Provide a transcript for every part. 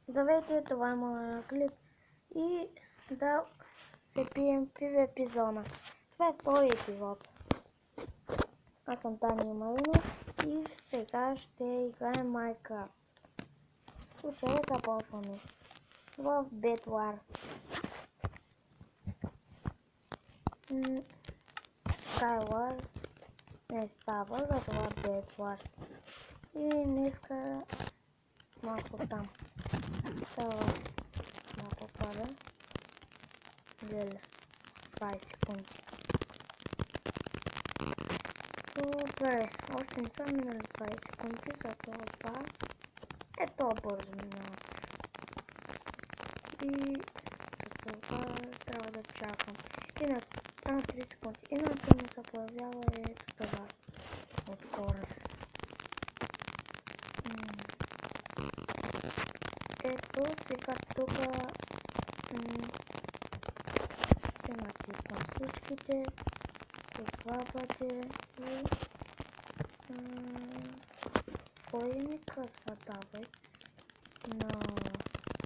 Здравейте, това е моят клип и да се пием в епизода. Това е втори епизод. Аз съм Тани Маринов и сега ще играем Minecraft. Случай започваме в Bed Wars. Skywars не става, затова Bed Wars. И днеска малко там. Става малко пада. Леле, 20 секунди. Добре, още не са минали 20 секунди, за това ето бързо минава. И за това трябва да чакам. И на 3 секунди. Иначе ми се появява ето това отгоре. Ето сега тук ще натискам всичките. Това бъде и кой ми казва давай на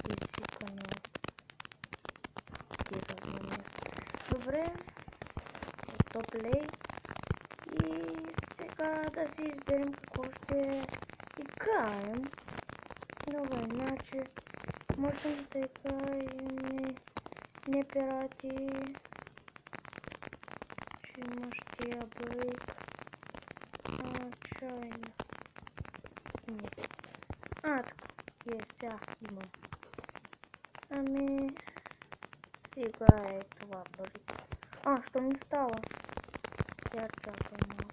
езика на тиране. Добре, топлей и сега да си изберем какво ще играем. Добре, иначе можем да играем не пирати. Ще имаш тия брейк. Чайна. Не. Така. Сега имам. Ами сега е това брейк. Що ми става? Сега чакай малко.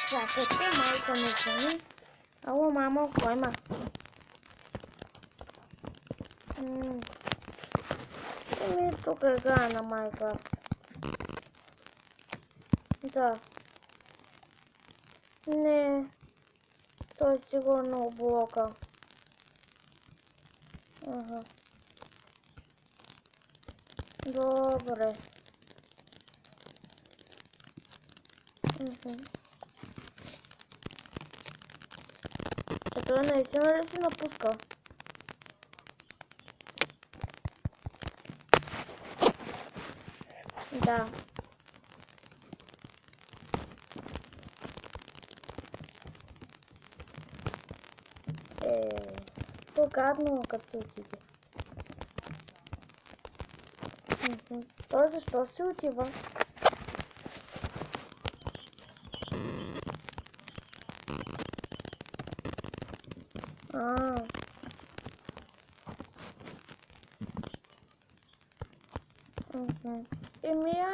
Чакайте, майка не звъни. Ало, мамо, кой има? Тук е игра на Minecraft. Да. Не. Той е сигурно блока. Добре. Той наистина ли си напуска? Да. По-гадно като се отиде. Той защо се отива?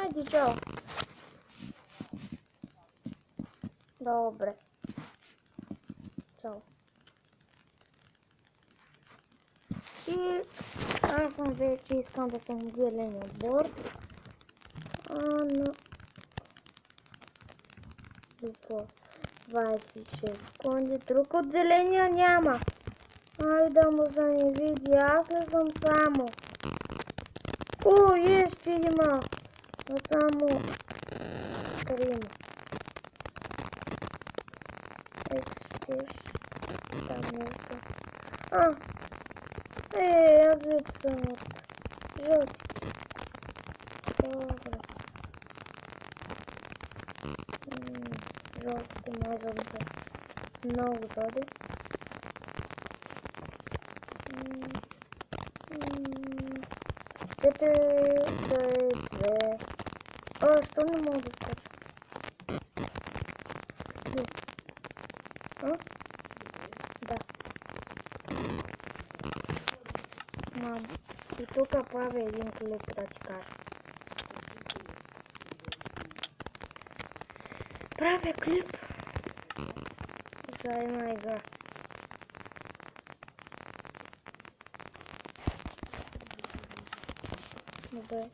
Айде, чао. Добре. Чао. И аз съм вече искам да съм зелен отбор. Но 26 секунди. Друг от зеления няма. Да му за не види. Аз не съм само. Ще има. Но само 3. Там нещо. Аз вече съм от жълти. Добре. Жълтите може да са много зади. Що не мога да скача? Да. Мам, и тук правя един клип да ти кажа. Правя клип за една игра. Добре.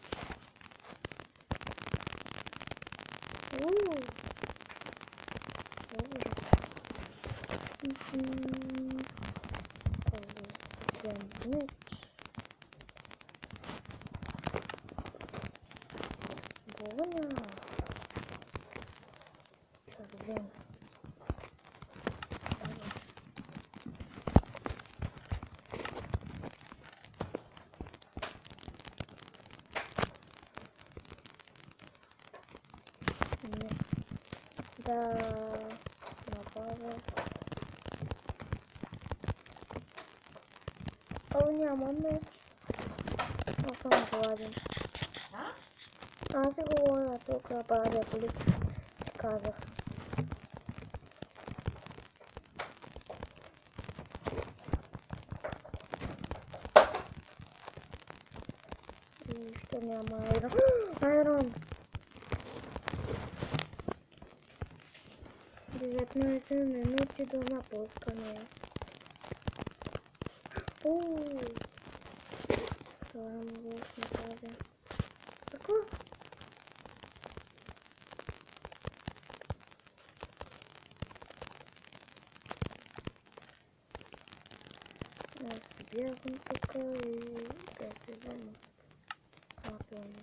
да направя. Няма меч. Аз съм гладен. Аз си говоря тук, правя полиция, си казах. И ще няма айрон. Айрон! 19 минути до напускане. Това мога да направя. Така? Аз бягам тук и да се взема. Напълно.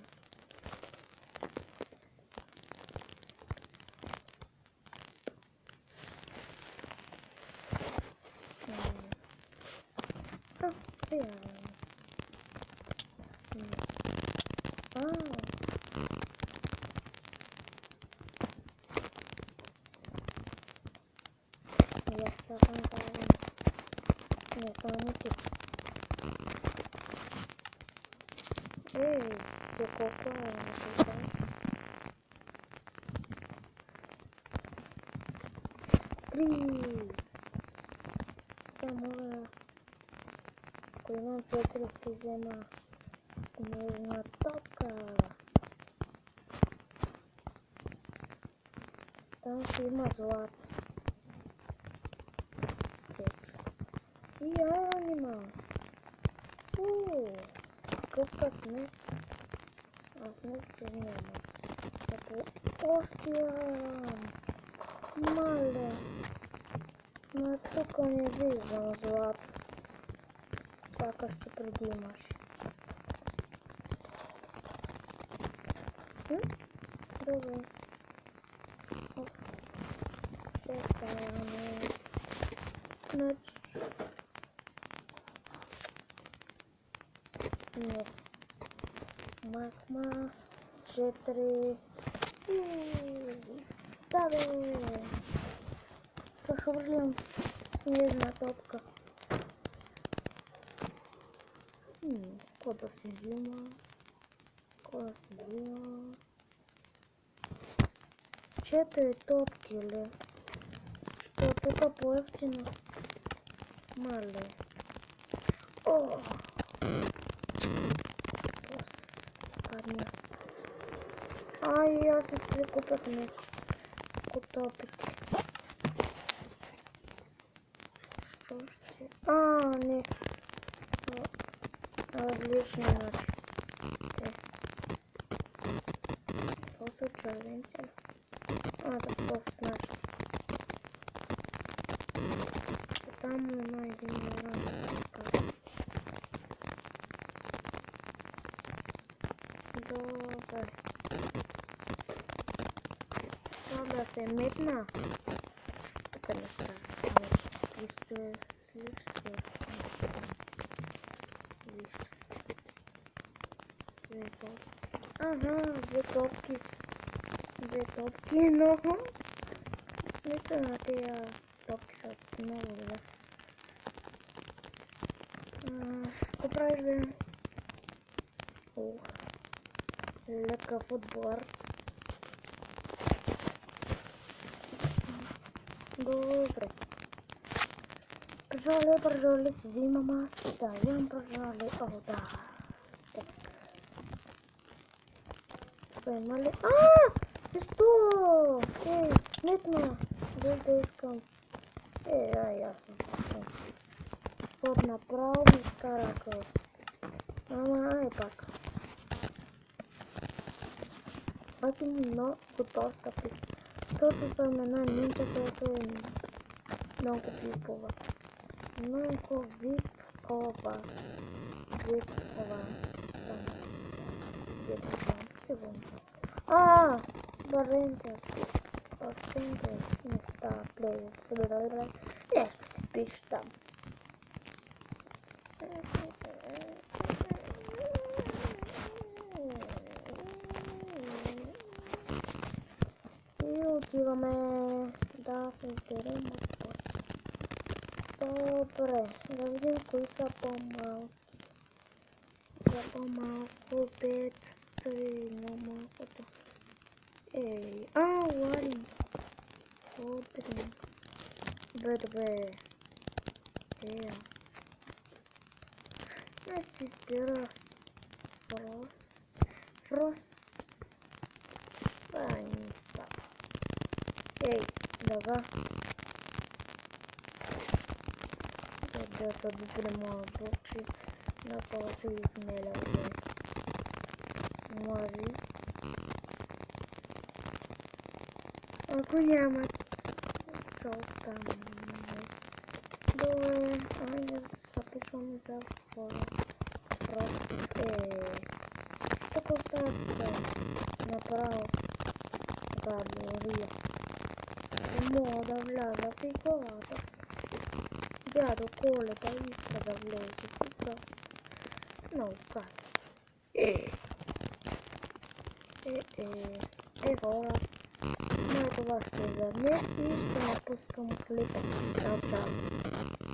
Я стакан правильно. Не, самоники. Все копаем. Три. Самое. Ако имам 4 си взема снежна топка. Там ще има злато. И айрон има. Какъв късмет. Аз не ще няма. Като още айрон. Мале. Но тук не виждам злато. Сякаш ще преди имаш. Добре. Ще ставаме. Значи. Нет. Магма. 4. Да, бе. Съхвърлям снежна топка. Какво да си взима? 4 топки ли? Що тук по-ефтино? Мале. Падна. Ай, аз си купих меч. Котопики. Що ще? Не. Различни ночи. Това са червенци. Да, това значи. Там има един ран. Добре. Това да се метна. Тук не става. Две топки. Но наистина тия топки са много добре. Какво правиш, бе? Лекав отбор. Добре. Пържоле, си взимам аз. Да, имам пържоле. Да. Нали? Защо? Метна. Да искам. Ясно. Вот направо ми скара кръв. Ай пак. Обаче много достъпи. Скълца съм една нинча, която е много випова. Много випова. Сигурно. Барентер. Не става плейлист. Нещо си пише там. И отиваме Зберемо так. Добре, да видим кои са по-малки. За по-малко бед, тъй по-малкото. Ей, ларин. Отрин. Добре. Аз си избира Фрост. Не става. Ей, дага. Да се добре моя бокчи. Направо се измеля. Може. Ако нямат там. Добре, айде запишваме за Фрост. Тук остават направо галерия. Мога да вляза в играта. Дядо Коледа иска да влезе в игра. Много как. Хора. Но това ще е за днес и ще напускам клипа. Чао, чао.